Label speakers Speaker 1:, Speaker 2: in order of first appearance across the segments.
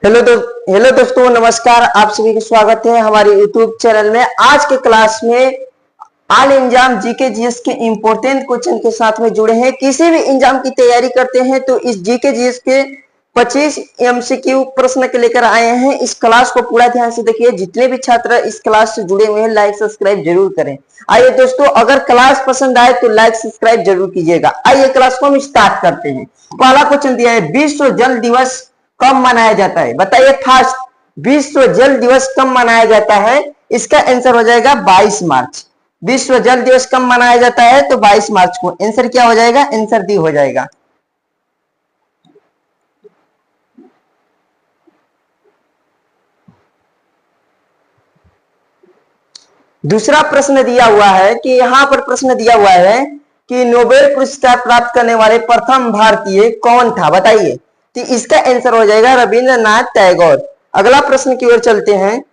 Speaker 1: Hello दोस्तों, नमस्कार। आप सभी का स्वागत है हमारे यूट्यूब चैनल में। आज के क्लास में ऑल एग्जाम जीके जीएस के इंपॉर्टेंट क्वेश्चन के साथ में जुड़े हैं। किसी भी एग्जाम की तैयारी करते हैं तो इस जीके जीएस के 25 एमसीक्यू प्रश्न के लेकर आए हैं। इस क्लास को पूरा ध्यान से देखिए। जितने भी छात्र इस क्लास से जुड़े हुए हैं लाइक सब्सक्राइब जरूर करें। आइए दोस्तों, अगर क्लास पसंद आए तो लाइक सब्सक्राइब जरूर कीजिएगा। आइए क्लास को हम स्टार्ट करते हैं। पहला क्वेश्चन दिया है, विश्व जल दिवस कब मनाया जाता है? बताइए फास्ट, विश्व जल दिवस कब मनाया जाता है? इसका आंसर हो जाएगा 22 मार्च। विश्व जल दिवस कब मनाया जाता है? तो 22 मार्च को। आंसर क्या हो जाएगा? आंसर डी हो जाएगा। दूसरा प्रश्न दिया हुआ है कि यहां पर प्रश्न दिया हुआ है कि नोबेल पुरस्कार प्राप्त करने वाले प्रथम भारतीय कौन था? बताइए। तो इसका आंसर हो जाएगा रविंद्रनाथ टैगोर। अगला प्रश्न की ओर चलते हैं।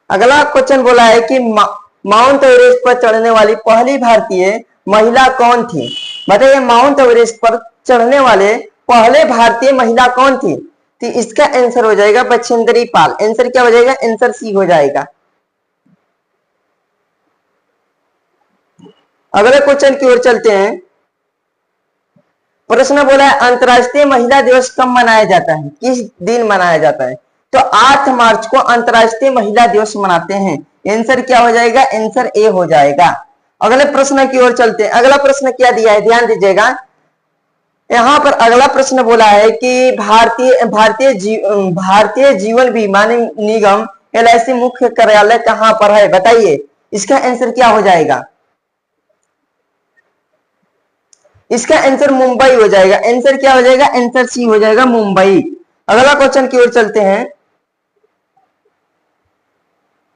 Speaker 1: अगला क्वेश्चन बोला है कि माउंट एवरेस्ट पर चढ़ने वाली पहली भारतीय महिला कौन थी? बताइए, माउंट एवरेस्ट पर चढ़ने वाले पहले भारतीय महिला कौन थी? तो इसका आंसर हो जाएगा बछेंद्री पाल। आंसर क्या हो जाएगा? आंसर सी हो जाएगा। अगले क्वेश्चन की ओर चलते हैं। प्रश्न बोला है अंतर्राष्ट्रीय महिला दिवस कब मनाया जाता है? किस दिन मनाया जाता है? तो 8 मार्च को अंतर्राष्ट्रीय महिला दिवस मनाते हैं। आंसर क्या हो जाएगा? आंसर ए हो जाएगा। अगले प्रश्न की ओर चलते हैं। अगला प्रश्न क्या दिया है, ध्यान दीजिएगा। यहां पर अगला प्रश्न बोला है कि भारतीय जीवन बीमा निगम एलआईसी मुख्य कार्यालय कहां पर है? बताइए। इसका आंसर क्या हो जाएगा? इसका आंसर मुंबई हो जाएगा। आंसर क्या हो जाएगा? आंसर सी हो जाएगा, मुंबई। अगला क्वेश्चन की ओर चलते हैं।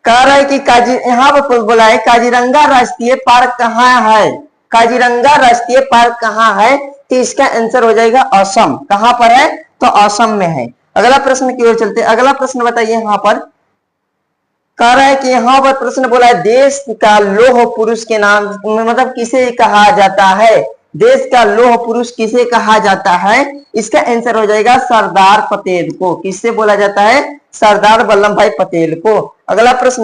Speaker 1: कह रहा है कि यहां पर बोला है काजीरंगा राष्ट्रीय पार्क कहाँ है? काजीरंगा राष्ट्रीय पार्क कहाँ है? तो इसका आंसर हो जाएगा असम। कहां पर है? तो असम में है। अगला प्रश्न की ओर चलते हैं। अगला प्रश्न बताइए। यहां पर कह रहा है कि यहां पर प्रश्न बोला है देश का लौह पुरुष के नाम मतलब किसे कहा जाता है? देश का लौह पुरुष किसे कहा जाता है? इसका आंसर हो जाएगा सरदार पटेल को। किससे बोला जाता है? सरदार वल्लभ भाई पटेल को। अगला प्रश्न,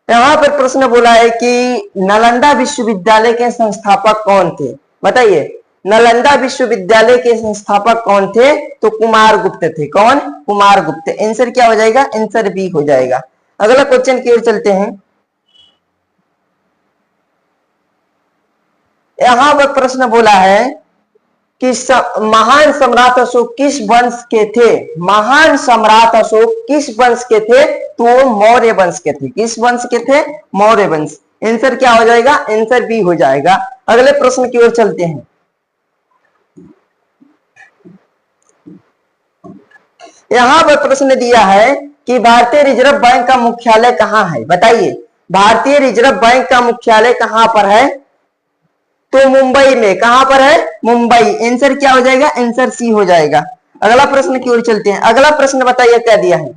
Speaker 1: यहां पर प्रश्न बोला है कि नालंदा विश्वविद्यालय के संस्थापक कौन थे? बताइए। नालंदा विश्वविद्यालय के संस्थापक कौन थे? तो कुमार गुप्त थे। कौन? कुमार गुप्त। आंसर क्या हो जाएगा? आंसर बी हो जाएगा। अगला क्वेश्चन की ओर चलते हैं। यहां पर प्रश्न बोला है कि महान सम्राट अशोक किस वंश के थे? महान सम्राट अशोक किस वंश के थे? तो मौर्य वंश के थे। किस वंश के थे? मौर्य वंश। आंसर क्या हो जाएगा? आंसर बी हो जाएगा। अगले प्रश्न की ओर चलते हैं। यहां पर प्रश्न दिया है कि भारतीय रिजर्व बैंक का मुख्यालय कहां है? बताइए। भारतीय रिजर्व बैंक का मुख्यालय कहां पर है? तो मुंबई में। कहां पर है? मुंबई। आंसर क्या हो जाएगा? आंसर सी हो जाएगा। अगला प्रश्न की ओर चलते हैं। अगला प्रश्न बताइए क्या दिया है।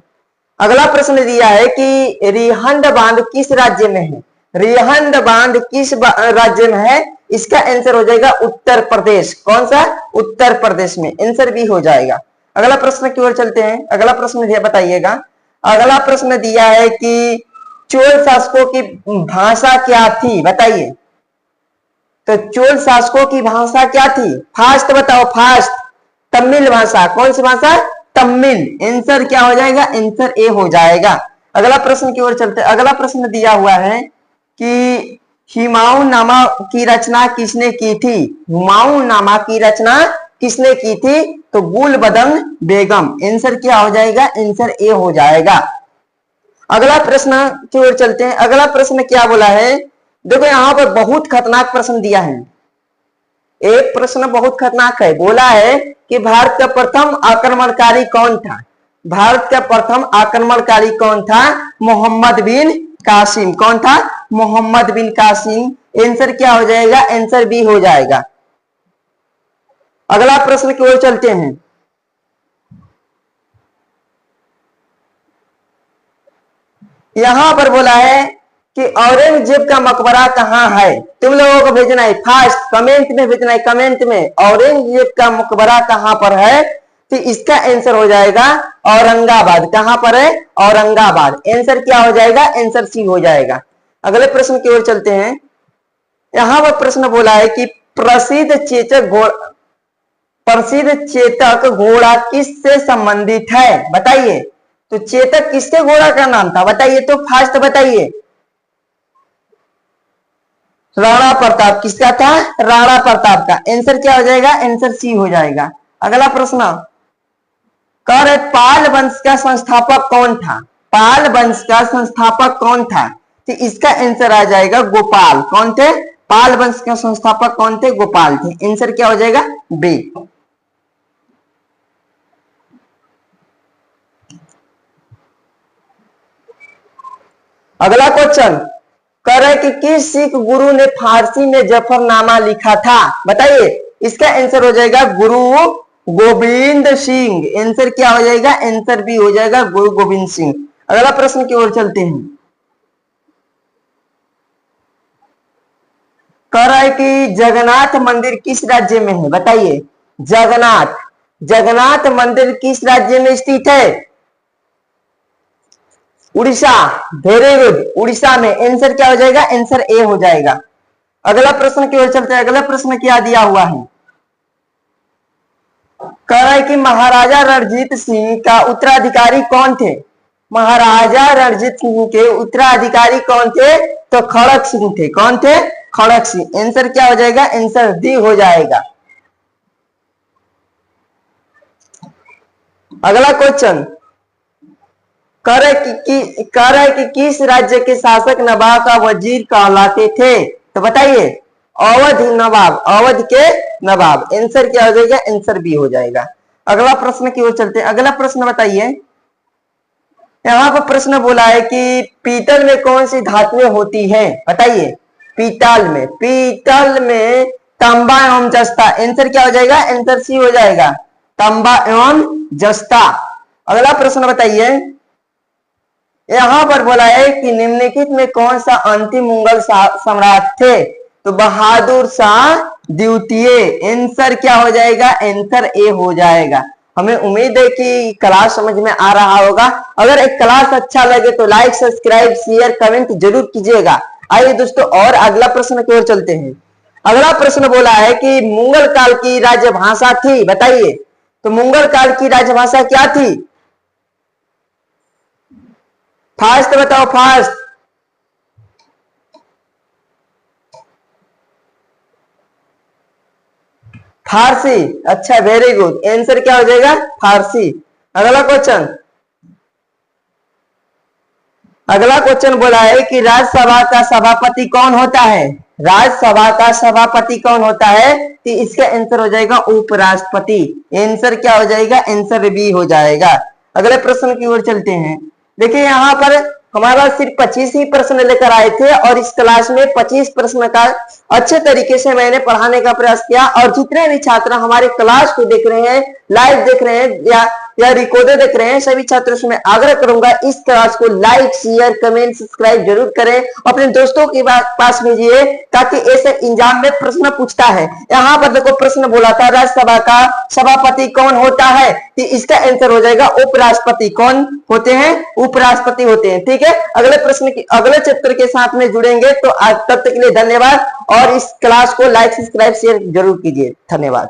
Speaker 1: अगला प्रश्न दिया है कि रिहंद बांध किस राज्य में है? रिहंद बांध किस राज्य में है? इसका आंसर हो जाएगा उत्तर प्रदेश। कौन सा? उत्तर प्रदेश में। आंसर भी हो जाएगा। अगला प्रश्न की ओर चलते हैं। अगला प्रश्न दिया, बताइएगा। अगला प्रश्न दिया है कि चोल शासकों की भाषा क्या थी? बताइए। तो चोल शासकों की भाषा क्या थी? फास्ट बताओ, फास्ट। तमिल भाषा। कौन सी भाषा? तमिल। आंसर क्या हो जाएगा? आंसर ए हो जाएगा। अगला प्रश्न की ओर चलते। अगला प्रश्न दिया हुआ है कि हुमायूं नामा की रचना किसने की थी? हुमायूं नामा की रचना किसने की थी? तो गुलबदन बेगम। आंसर क्या हो जाएगा? आंसर ए हो जाएगा। अगला प्रश्न की ओर चलते हैं। अगला प्रश्न क्या बोला है? देखो, यहां पर बहुत खतरनाक प्रश्न दिया है। एक प्रश्न बहुत खतरनाक है। बोला है कि भारत का प्रथम आक्रमणकारी कौन था? भारत का प्रथम आक्रमणकारी कौन था? मोहम्मद बिन कासिम। कौन था? मोहम्मद बिन कासिम। आंसर क्या हो जाएगा? आंसर बी हो जाएगा। अगला प्रश्न की ओर चलते हैं। यहां पर बोला है कि औरंगजेब का मकबरा कहाँ है। तुम लोगों को भेजना है, फास्ट कमेंट में भेजना है, कमेंट में औरंगजेब का मकबरा कहाँ पर है। तो इसका आंसर हो जाएगा औरंगाबाद। कहां पर है? औरंगाबाद। आंसर क्या हो जाएगा? आंसर सी हो जाएगा। अगले प्रश्न की ओर चलते हैं। यहां पर प्रश्न बोला है कि प्रसिद्ध चेतक घोड़ा किससे संबंधित है? बताइए। तो चेतक किसके घोड़ा का नाम था? बताइए तो फास्ट बताइए। राणा प्रताप। किसका था? राणा प्रताप का। आंसर क्या हो जाएगा? आंसर सी हो जाएगा। अगला प्रश्न कर पाल वंश का संस्थापक कौन था? पाल वंश का संस्थापक कौन था? तो इसका आंसर आ जाएगा गोपाल। कौन थे? पाल वंश के संस्थापक कौन थे? गोपाल थे। आंसर क्या हो जाएगा? बी। अगला क्वेश्चन कह रहे कि किस सिख गुरु ने फारसी में जफरनामा लिखा था? बताइए। इसका आंसर हो जाएगा गुरु गोविंद सिंह। आंसर क्या हो जाएगा? आंसर भी हो जाएगा गुरु गोविंद सिंह। अगला प्रश्न की ओर चलते हैं। कह रहा है कि जगन्नाथ मंदिर किस राज्य में है? बताइए। जगन्नाथ मंदिर किस राज्य में स्थित है? उड़ीसा। वेरी गुड, उड़ीसा में। आंसर क्या हो जाएगा? आंसर ए हो जाएगा। अगला प्रश्न की ओर चलते हैं। अगला प्रश्न क्या दिया हुआ है? कह रहा है कि महाराजा रणजीत सिंह का उत्तराधिकारी कौन थे? महाराजा रणजीत सिंह के उत्तराधिकारी कौन थे? तो खड़क सिंह थे। कौन थे? खड़क सिंह। आंसर क्या हो जाएगा? आंसर डी हो जाएगा। अगला क्वेश्चन कह रहे कि किस राज्य के शासक नवाब का वजीर कहलाते थे? तो बताइए। अवध नवाब। अवध के नवाब। आंसर क्या हो जाएगा? आंसर बी हो जाएगा। अगला प्रश्न की ओर चलते हैं। अगला प्रश्न बताइए। यहाँ पर प्रश्न बोला है कि पीतल में कौन सी धातुएं होती है? बताइए। पीतल में तांबा एवं जस्ता। आंसर क्या हो जाएगा? आंसर सी हो जाएगा, तांबा एवं जस्ता। अगला प्रश्न बताइए। यहां पर बोला है कि निम्नलिखित में कौन सा अंतिम मुगल सम्राट थे? तो बहादुर शाह द्वितीय। आंसर क्या हो जाएगा? आंसर ए हो जाएगा। हमें उम्मीद है कि क्लास समझ में आ रहा होगा। अगर एक क्लास अच्छा लगे तो लाइक, सब्सक्राइब, शेयर, कमेंट जरूर कीजिएगा। आइए दोस्तों और अगला प्रश्न की ओर चलते हैं। अगला प्रश्न बोला है कि मुगल काल की राजभाषा थी। बताइए। तो मुगल काल की राजभाषा क्या थी? फास्ट बताओ, फास्ट। फारसी। अच्छा, वेरी गुड। आंसर क्या हो जाएगा? फारसी। अगला क्वेश्चन बोला है कि राज्यसभा का सभापति कौन होता है? राज्यसभा का सभापति कौन होता है? तो इसका आंसर हो जाएगा उपराष्ट्रपति। आंसर क्या हो जाएगा? आंसर बी हो जाएगा। अगले प्रश्न की ओर चलते हैं। देखिए यहाँ पर हमारा सिर्फ 25 ही प्रश्न लेकर आए थे और इस क्लास में 25 प्रश्न का अच्छे तरीके से मैंने पढ़ाने का प्रयास किया। और जितने भी छात्र हमारे क्लास को देख रहे हैं, लाइव देख रहे हैं या रिकॉर्डर देख रहे हैं, सभी छात्रों से मैं आग्रह करूंगा इस क्लास को लाइक, शेयर, कमेंट, सब्सक्राइब जरूर करें। अपने दोस्तों के पास भेजिए ताकि ऐसे एग्जाम में प्रश्न पूछता है। यहाँ पर देखो प्रश्न बोला था राज्यसभा का सभापति कौन होता है? तो इसका आंसर हो जाएगा उपराष्ट्रपति। कौन होते हैं? उपराष्ट्रपति होते हैं। ठीक है। अगले प्रश्न की अगले चैप्टर के साथ में जुड़ेंगे। तो आज तब तक के लिए धन्यवाद और इस क्लास को लाइक, सब्सक्राइब, शेयर जरूर कीजिए। धन्यवाद।